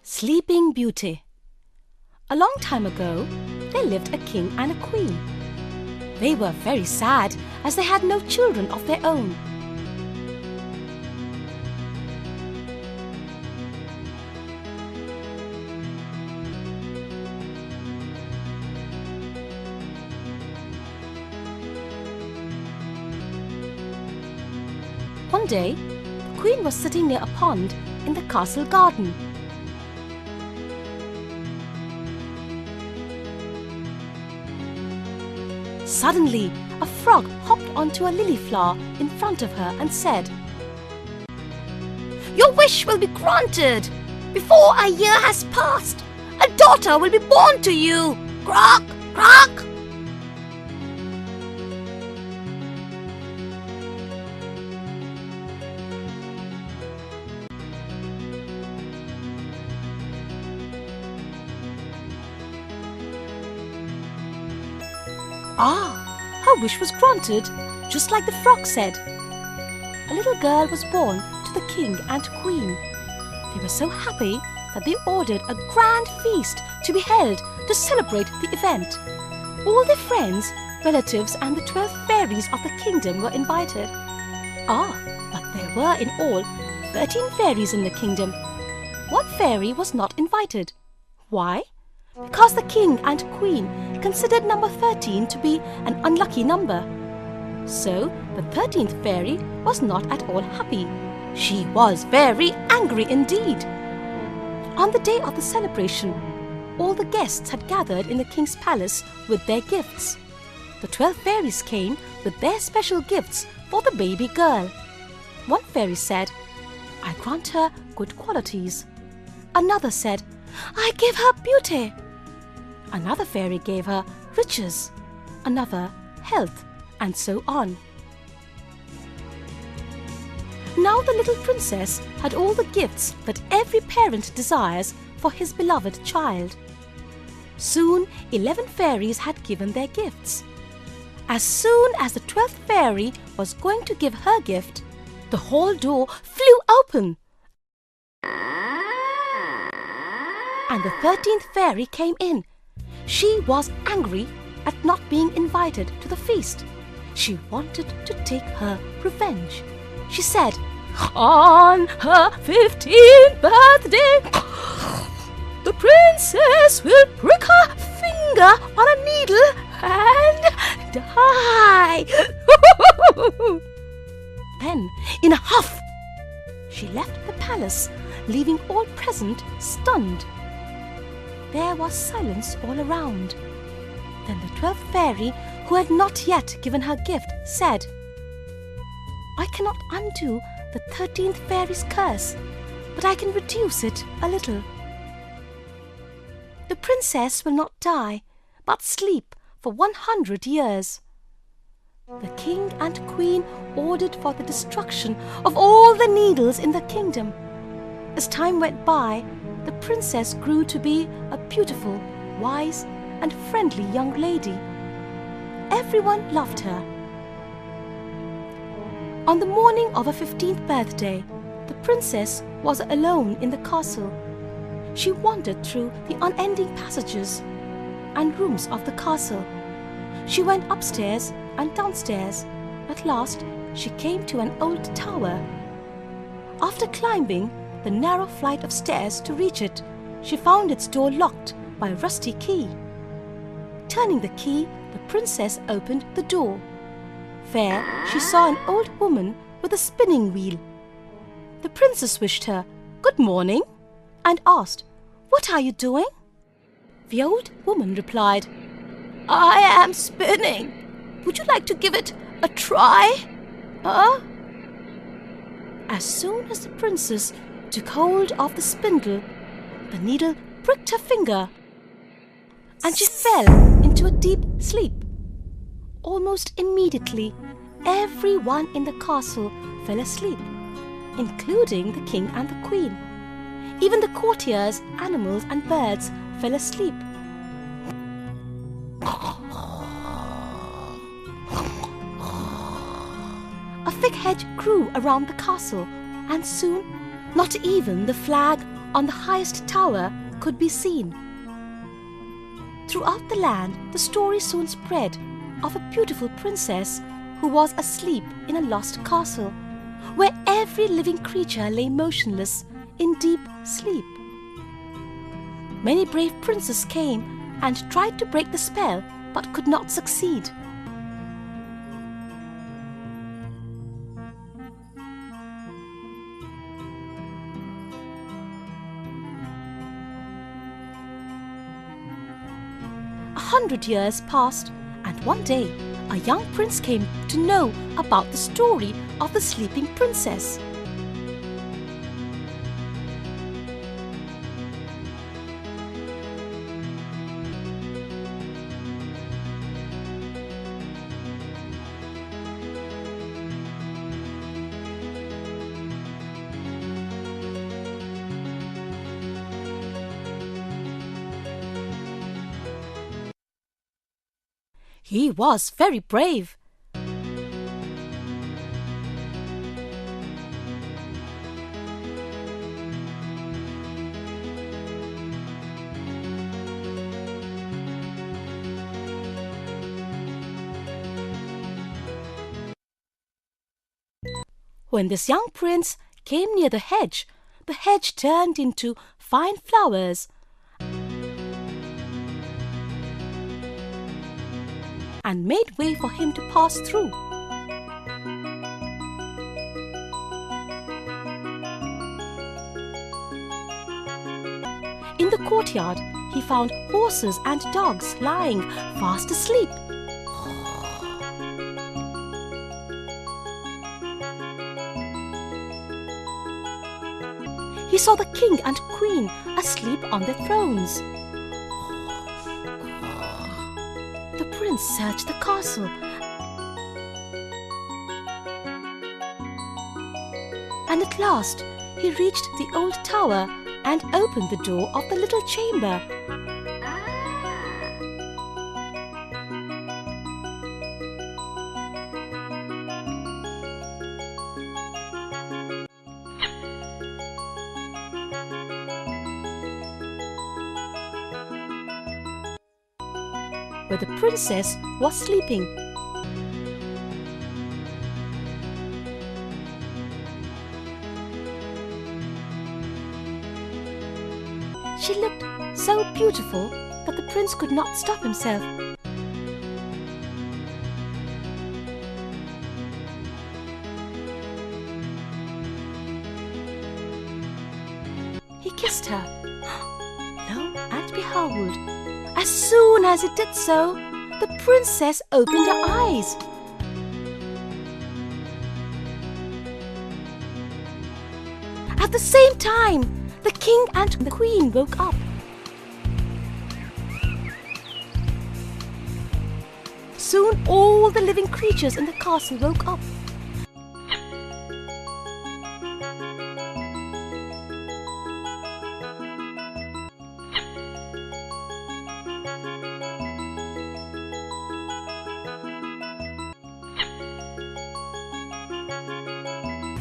Sleeping Beauty. A long time ago, there lived a king and a queen. They were very sad as they had no children of their own. One day, the queen was sitting near a pond in the castle garden. Suddenly, a frog hopped onto a lily flower in front of her and said, "Your wish will be granted. Before a year has passed, a daughter will be born to you. Croak, croak!" Her wish was granted, just like the frog said. A little girl was born to the king and queen. They were so happy that they ordered a grand feast to be held to celebrate the event. All their friends, relatives and the 12 fairies of the kingdom were invited. But there were in all 13 fairies in the kingdom. One fairy was not invited. Why? Because the king and queen considered number 13 to be an unlucky number. So the 13th fairy was not at all happy. She was very angry indeed. On the day of the celebration, all the guests had gathered in the king's palace with their gifts. The 12 fairies came with their special gifts for the baby girl. One fairy said, "I grant her good qualities." Another said, "I give her beauty." Another fairy gave her riches, another health, and so on. Now the little princess had all the gifts that every parent desires for his beloved child. Soon 11 fairies had given their gifts. As soon as the 12th fairy was going to give her gift, the hall door flew open, and the 13th fairy came in. She was angry at not being invited to the feast. She wanted to take her revenge. She said, "On her 15th birthday, the princess will prick her finger on a needle and die." Then, in a huff, she left the palace, leaving all present stunned. There was silence all around. Then the 12th fairy, who had not yet given her gift, said, "I cannot undo the 13th fairy's curse, but I can reduce it a little. The princess will not die, but sleep for 100 years." The king and queen ordered for the destruction of all the needles in the kingdom. As time went by, the princess grew to be a beautiful, wise, and friendly young lady. Everyone loved her. On the morning of her 15th birthday, the princess was alone in the castle. She wandered through the unending passages and rooms of the castle. She went upstairs and downstairs. At last, she came to an old tower. After climbing the narrow flight of stairs to reach it, she found its door locked by a rusty key. Turning the key, the princess opened the door. There, she saw an old woman with a spinning wheel. The princess wished her good morning and asked, "What are you doing?" The old woman replied, "I am spinning. Would you like to give it a try? As soon as the princess took hold of the spindle, the needle pricked her finger, and she fell into a deep sleep. Almost immediately, everyone in the castle fell asleep, including the king and the queen. Even the courtiers, animals, and birds fell asleep. A fig hedge grew around the castle, and soon not even the flag on the highest tower could be seen. Throughout the land, the story soon spread of a beautiful princess who was asleep in a lost castle, where every living creature lay motionless in deep sleep. Many brave princes came and tried to break the spell, but could not succeed. A 100 years passed, and one day a young prince came to know about the story of the sleeping princess. He was very brave. When this young prince came near the hedge turned into fine flowers and made way for him to pass through. In the courtyard, he found horses and dogs lying fast asleep. He saw the king and queen asleep on their thrones. The prince searched the castle and at last he reached the old tower and opened the door of the little chamber. Where the princess was sleeping. She looked so beautiful that the prince could not stop himself. He kissed her. Lo and behold, as soon as it did so, the princess opened her eyes. At the same time, the king and the queen woke up. Soon all the living creatures in the castle woke up.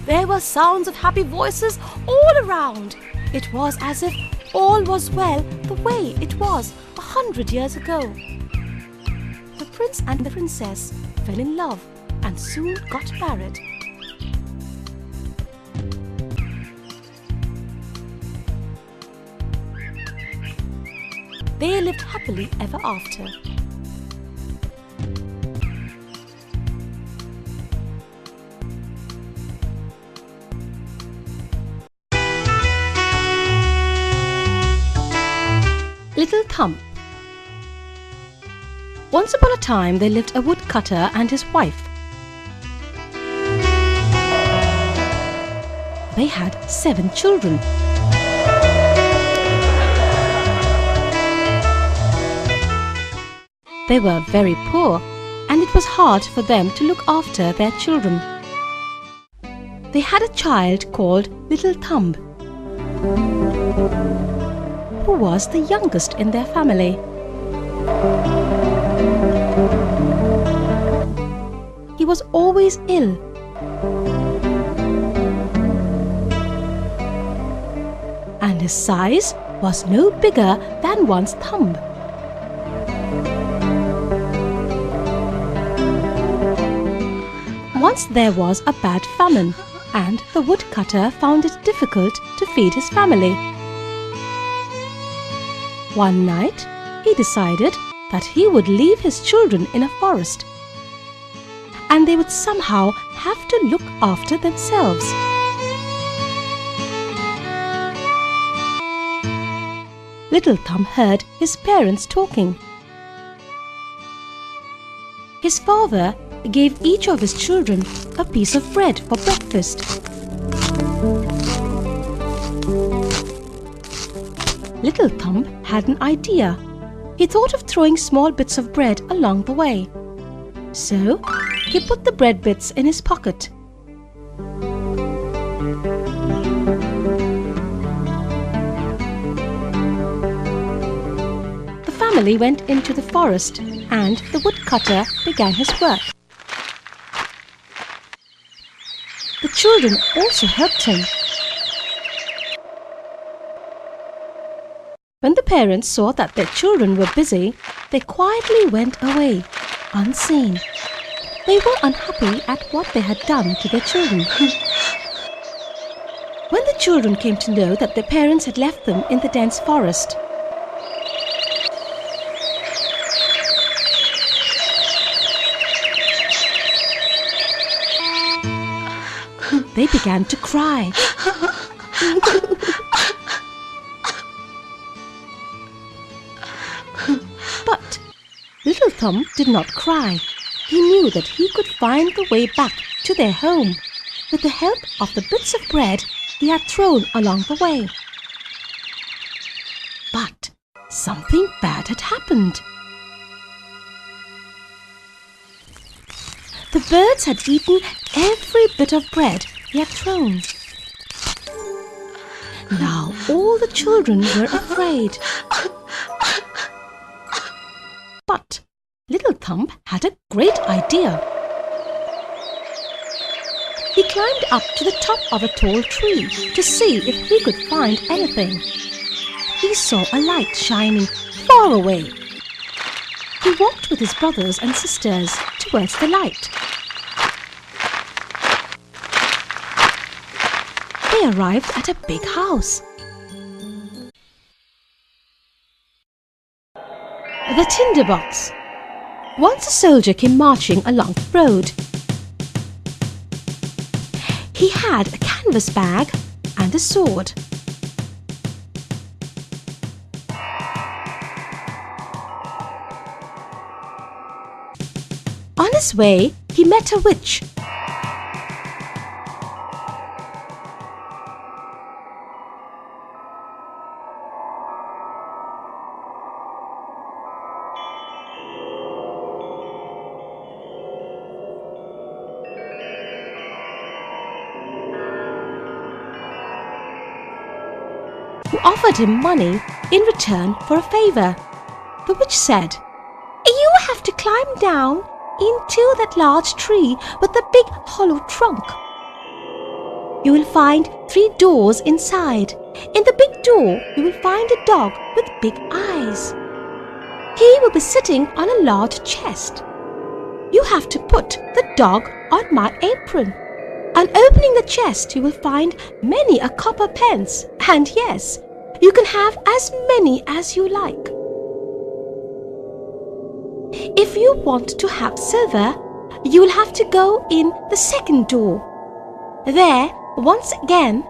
There were sounds of happy voices all around. It was as if all was well the way it was 100 years ago. The prince and the princess fell in love and soon got married. They lived happily ever after. Little Thumb. Once upon a time there lived a woodcutter and his wife. They had 7 children. They were very poor, and it was hard for them to look after their children. They had a child called Little Thumb, who was the youngest in their family. He was always ill. And his size was no bigger than one's thumb. Once there was a bad famine, and the woodcutter found it difficult to feed his family. One night, he decided that he would leave his children in a forest, and they would somehow have to look after themselves. Little Thumb heard his parents talking. His father gave each of his children a piece of bread for breakfast. Little Thumb had an idea. He thought of throwing small bits of bread along the way. So he put the bread bits in his pocket. The family went into the forest, and the woodcutter began his work. The children also helped him. When the parents saw that their children were busy, they quietly went away, unseen. They were unhappy at what they had done to their children. When the children came to know that their parents had left them in the dense forest, they began to cry. But Little Thumb did not cry. He knew that he could find the way back to their home with the help of the bits of bread he had thrown along the way. But something bad had happened. The birds had eaten every bit of bread he had thrown. Now all the children were afraid. But Little Thumb had a great idea. He climbed up to the top of a tall tree to see if he could find anything. He saw a light shining far away. He walked with his brothers and sisters towards the light. They arrived at a big house. The tinderbox. Once a soldier came marching along the road. He had a canvas bag and a sword. On his way, he met a witch. Who offered him money in return for a favor. The witch said, "You have to climb down into that large tree with the big hollow trunk. You will find 3 doors inside. In the big door, you will find a dog with big eyes. He will be sitting on a large chest. You have to put the dog on my apron. On opening the chest, you will find many a copper pence, and yes, you can have as many as you like. If you want to have silver, you will have to go in the second door. There, once again,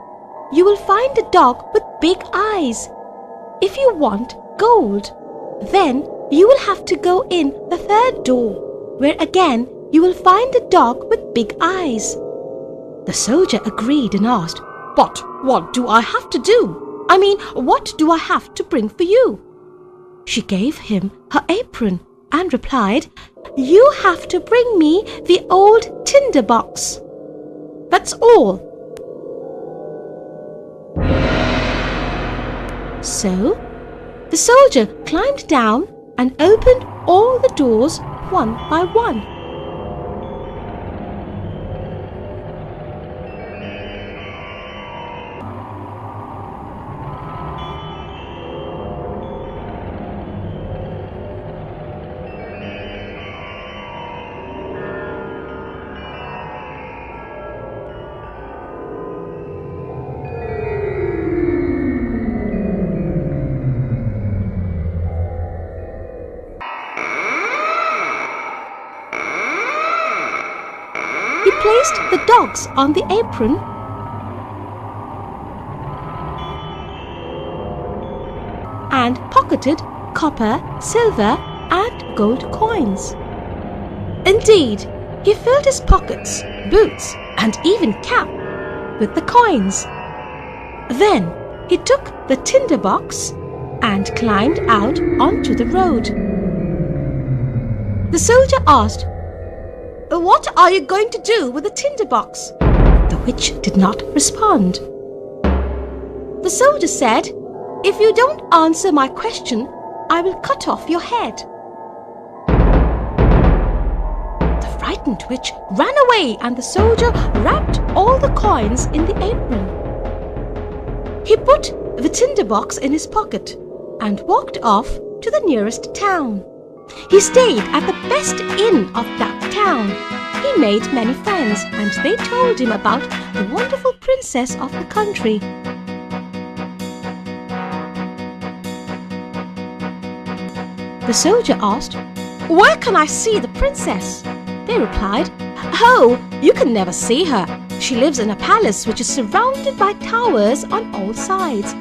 you will find a dog with big eyes. If you want gold, then you will have to go in the third door, where again you will find a dog with big eyes." The soldier agreed and asked, "But what do I have to do? I mean, what do I have to bring for you?" She gave him her apron and replied, "You have to bring me the old tinder box. That's all." So, the soldier climbed down and opened all the doors one by one. placed the dogs on the apron and pocketed copper, silver, and gold coins. Indeed, he filled his pockets, boots, and even cap with the coins. Then he took the tinder box and climbed out onto the road. The soldier asked, "What are you going to do with the tinder box?" The witch did not respond. The soldier said, "If you don't answer my question, I will cut off your head." The frightened witch ran away and the soldier wrapped all the coins in the apron. He put the tinder box in his pocket and walked off to the nearest town. He stayed at the best inn of that town. He made many friends and they told him about the wonderful princess of the country. The soldier asked, "Where can I see the princess?" They replied, "Oh, you can never see her. She lives in a palace which is surrounded by towers on all sides.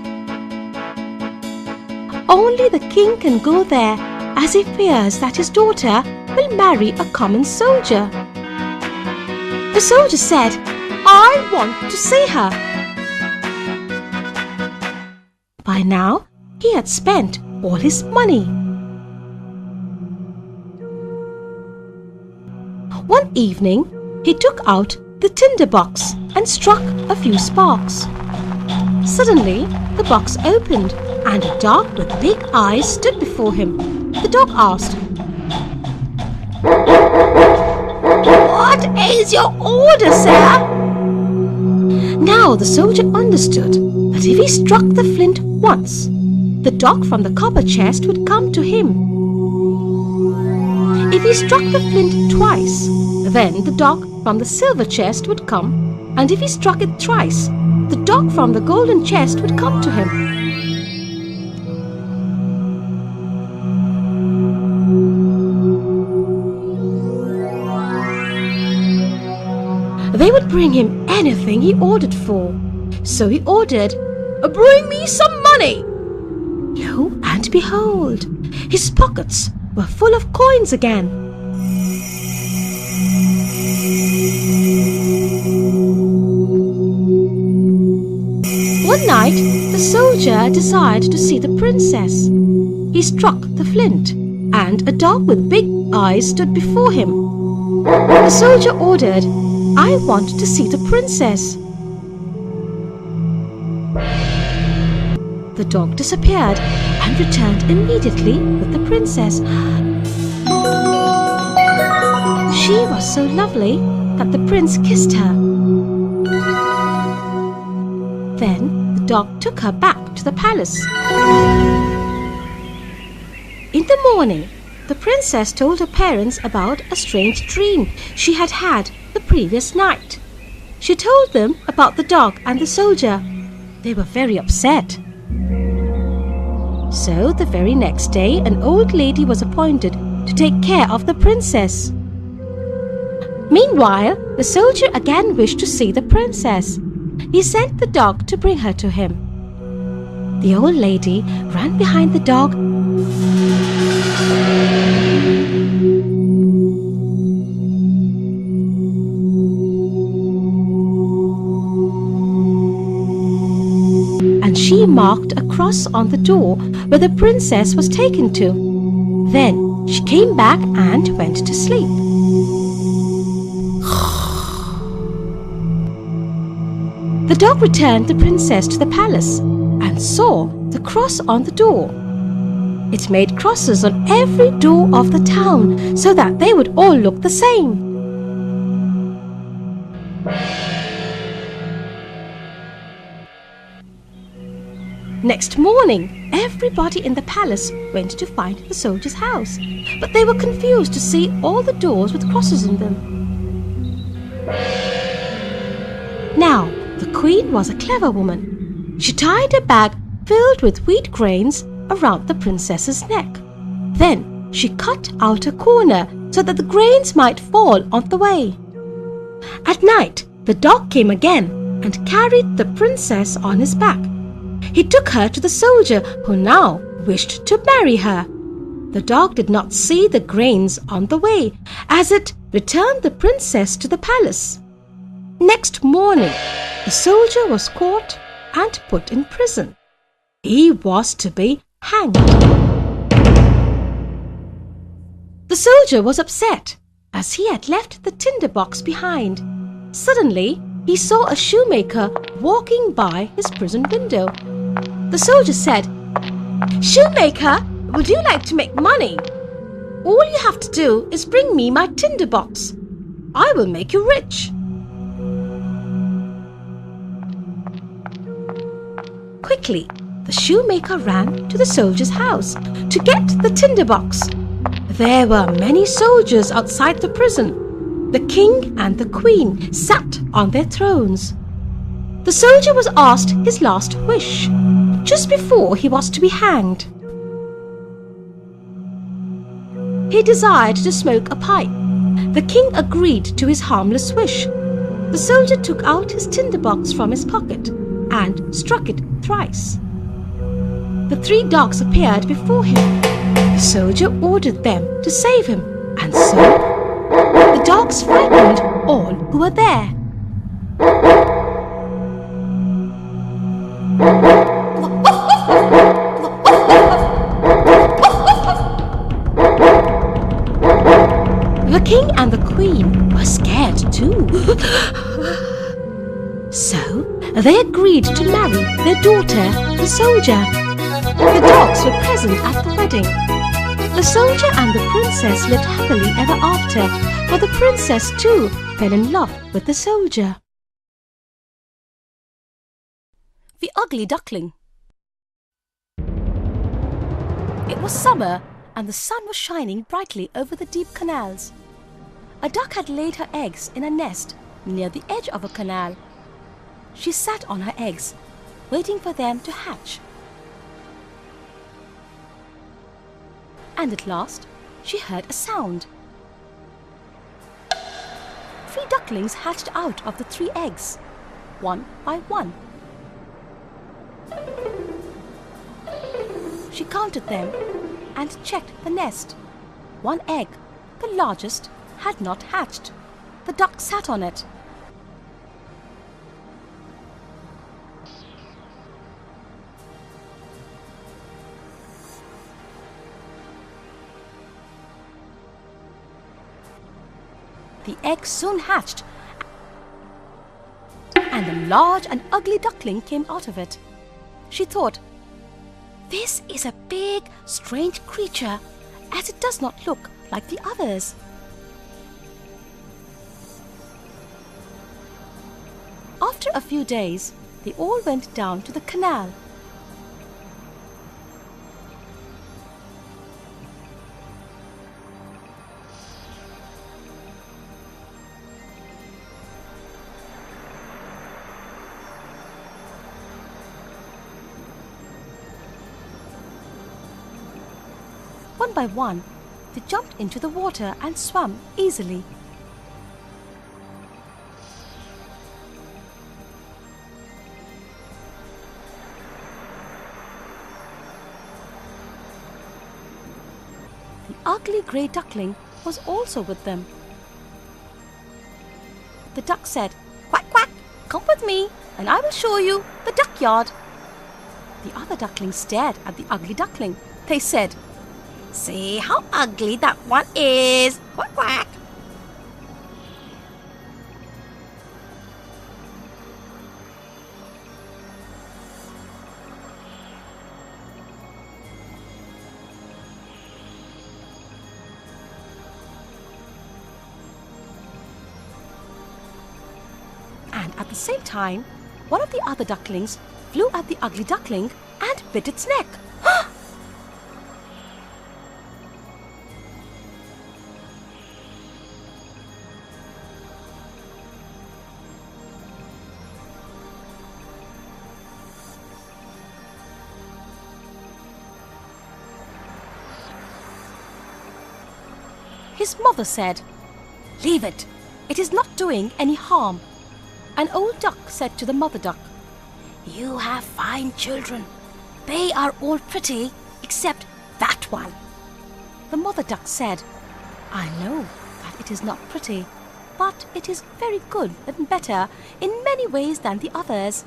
Only the king can go there, as he fears that his daughter will marry a common soldier." The soldier said, "I want to see her." By now, he had spent all his money. One evening, he took out the tinder box and struck a few sparks. Suddenly, the box opened and a dog with big eyes stood before him. The dog asked, "What is your order, sir?" Now the soldier understood that if he struck the flint once, the dog from the copper chest would come to him. If he struck the flint twice, then the dog from the silver chest would come, and if he struck it thrice, the dog from the golden chest would come to him. They would bring him anything he ordered for. So he ordered, "Bring me some money." Lo and behold, his pockets were full of coins again. One night, the soldier desired to see the princess. He struck the flint, and a dog with big eyes stood before him. The soldier ordered, "I want to see the princess." The dog disappeared and returned immediately with the princess. She was so lovely that the prince kissed her. Then the dog took her back to the palace. In the morning, the princess told her parents about a strange dream she had had the previous night. She told them about the dog and the soldier. They were very upset. So the very next day, an old lady was appointed to take care of the princess. Meanwhile, the soldier again wished to see the princess. He sent the dog to bring her to him. The old lady ran behind the dog and she marked a cross on the door where the princess was taken to. Then she came back and went to sleep. The dog returned the princess to the palace and saw the cross on the door. It made crosses on every door of the town so that they would all look the same. Next morning, everybody in the palace went to find the soldier's house, but they were confused to see all the doors with crosses in them. Now, the queen was a clever woman. She tied a bag filled with wheat grains around the princess's neck. Then she cut out a corner so that the grains might fall on the way. At night, the dog came again and carried the princess on his back. He took her to the soldier, who now wished to marry her. The dog did not see the grains on the way, as it returned the princess to the palace. Next morning, the soldier was caught and put in prison. He was to be hanged. The soldier was upset, as he had left the tinderbox behind. Suddenly, he saw a shoemaker walking by his prison window. The soldier said, "Shoemaker, would you like to make money? All you have to do is bring me my tinderbox. I will make you rich." Quickly, the shoemaker ran to the soldier's house to get the tinderbox. There were many soldiers outside the prison. The king and the queen sat on their thrones. The soldier was asked his last wish, just before he was to be hanged. He desired to smoke a pipe. The king agreed to his harmless wish. The soldier took out his tinderbox from his pocket and struck it thrice. The 3 dogs appeared before him. The soldier ordered them to save him, and so the dogs frightened all who were there. The king and the queen were scared too. So they agreed to marry their daughter, the soldier. The dogs were present at the wedding. The soldier and the princess lived happily ever after, for the princess too fell in love with the soldier. The Ugly Duckling. It was summer, and the sun was shining brightly over the deep canals. A duck had laid her eggs in a nest near the edge of a canal. She sat on her eggs, waiting for them to hatch. And at last, she heard a sound. 3 ducklings hatched out of the 3 eggs, one by one. She counted them and checked the nest. 1 egg, the largest, had not hatched. The duck sat on it. The egg soon hatched, and a large and ugly duckling came out of it. She thought, "This is a big, strange creature, as it does not look like the others." After a few days, they all went down to the canal. One by one, they jumped into the water and swam easily. The ugly grey duckling was also with them. The duck said, "Quack, quack, come with me and I will show you the duck yard." The other ducklings stared at the ugly duckling. They said, "See how ugly that one is! Quack, quack!" And at the same time, one of the other ducklings flew at the ugly duckling and bit its neck. His mother said, "Leave it. It is not doing any harm." An old duck said to the mother duck, "You have fine children. They are all pretty except that one." The mother duck said, "I know that it is not pretty, but it is very good and better in many ways than the others."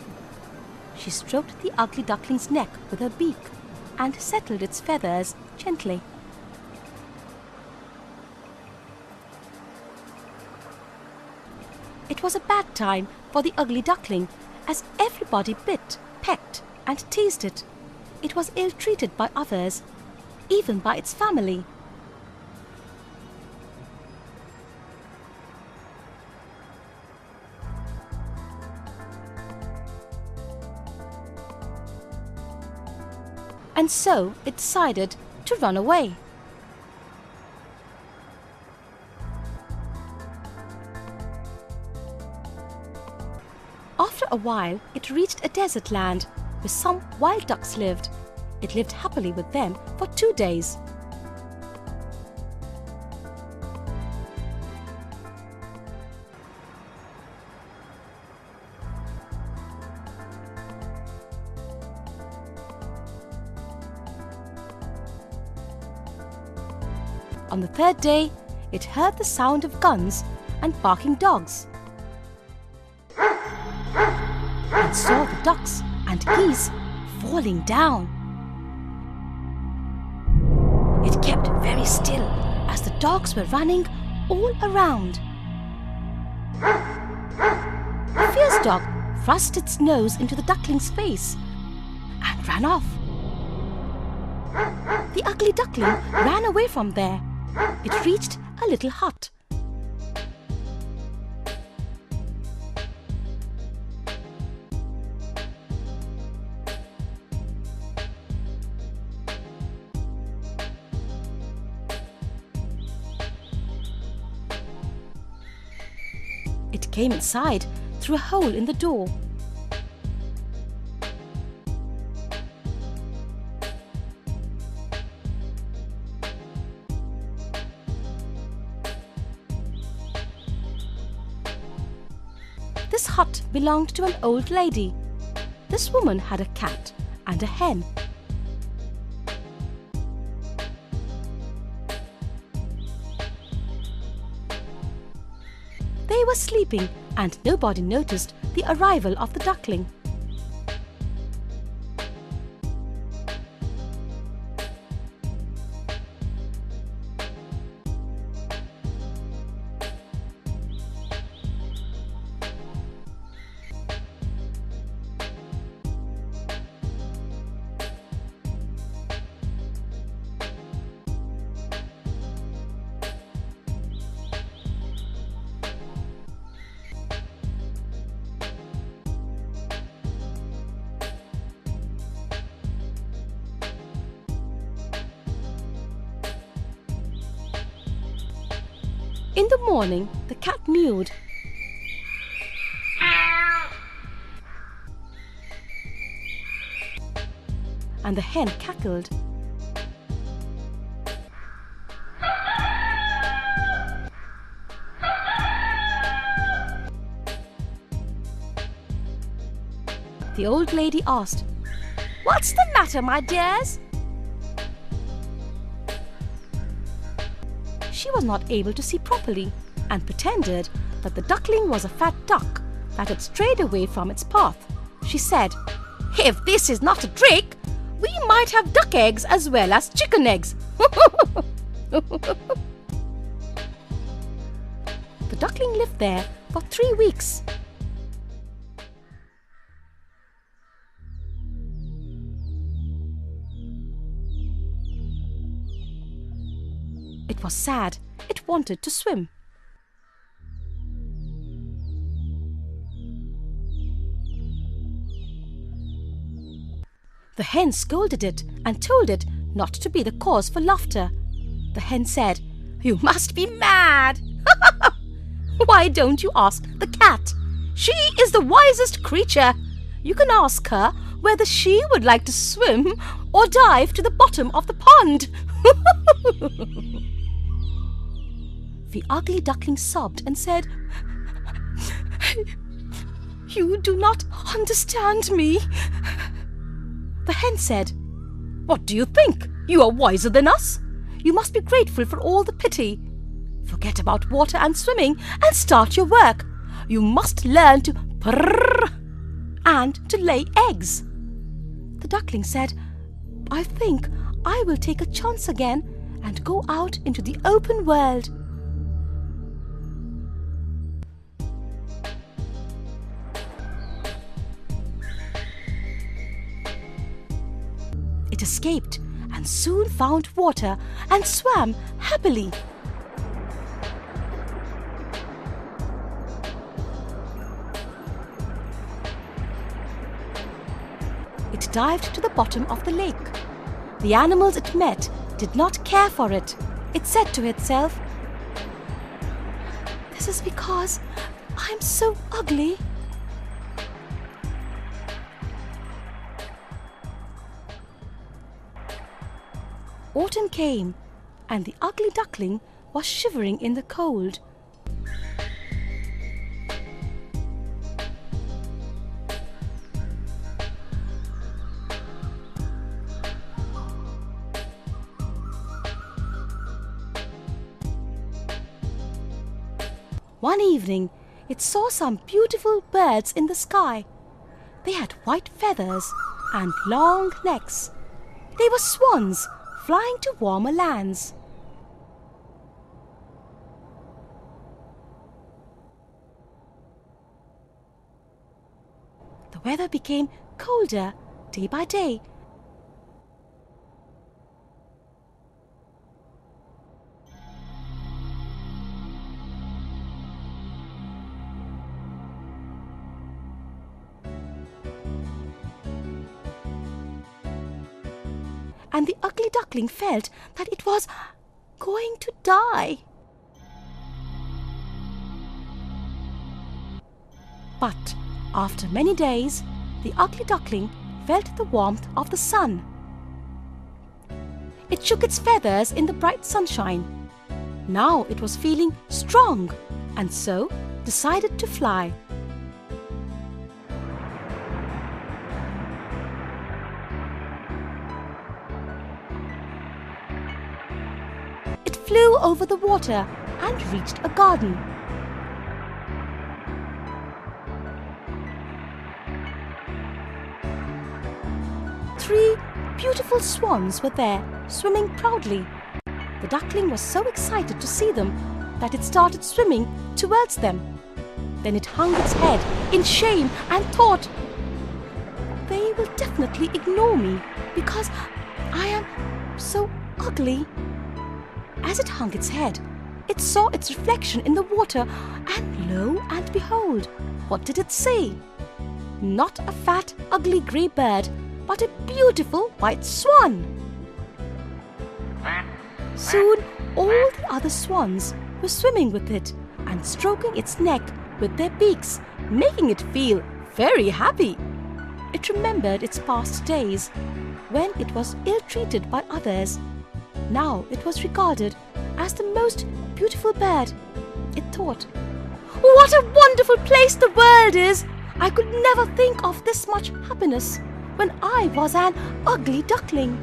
She stroked the ugly duckling's neck with her beak and settled its feathers gently. It was a bad time for the ugly duckling, as everybody bit, pecked, and teased it. It was ill-treated by others, even by its family. And so it decided to run away. After a while, it reached a desert land where some wild ducks lived. It lived happily with them for 2 days. On the 3rd day, it heard the sound of guns and barking dogs, and saw the ducks and geese falling down. It kept very still as the dogs were running all around. A fierce dog thrust its nose into the duckling's face and ran off. The ugly duckling ran away from there. It reached a little hut. It came inside through a hole in the door. This hut belonged to an old lady. This woman had a cat and a hen. They were sleeping, and nobody noticed the arrival of the duckling. In the morning, the cat mewed. And the hen cackled. The old lady asked, "What's the matter, my dears?" She was not able to see properly and pretended that the duckling was a fat duck that had strayed away from its path. She said, "If this is not a trick, we might have duck eggs as well as chicken eggs." The duckling lived there for 3 weeks. It was sad. It wanted to swim. The hen scolded it and told it not to be the cause for laughter. The hen said, "You must be mad. Why don't you ask the cat? She is the wisest creature. You can ask her whether she would like to swim or dive to the bottom of the pond." The ugly duckling sobbed and said, "You do not understand me." The hen said, "What do you think? You are wiser than us. You must be grateful for all the pity. Forget about water and swimming and start your work. You must learn to purr and to lay eggs." The duckling said, "I think I will take a chance again and go out into the open world." It escaped and soon found water and swam happily. It dived to the bottom of the lake. The animals it met did not care for it. It said to itself, "This is because I'm so ugly." Autumn came, and the ugly duckling was shivering in the cold. One evening, it saw some beautiful birds in the sky. They had white feathers and long necks. They were swans flying to warmer lands. The weather became colder day by day. And the ugly duckling felt that it was going to die. But after many days, the ugly duckling felt the warmth of the sun. It shook its feathers in the bright sunshine. Now it was feeling strong and so decided to fly. Flew over the water and reached a garden. Three beautiful swans were there, swimming proudly. The duckling was so excited to see them that it started swimming towards them. Then it hung its head in shame and thought, "They will definitely ignore me because I am so ugly." As it hung its head, it saw its reflection in the water, and lo and behold, what did it see? Not a fat, ugly grey bird, but a beautiful white swan. Soon, all the other swans were swimming with it and stroking its neck with their beaks, making it feel very happy. It remembered its past days, when it was ill-treated by others. Now it was regarded as the most beautiful bird. It thought, "What a wonderful place the world is! I could never think of this much happiness when I was an ugly duckling."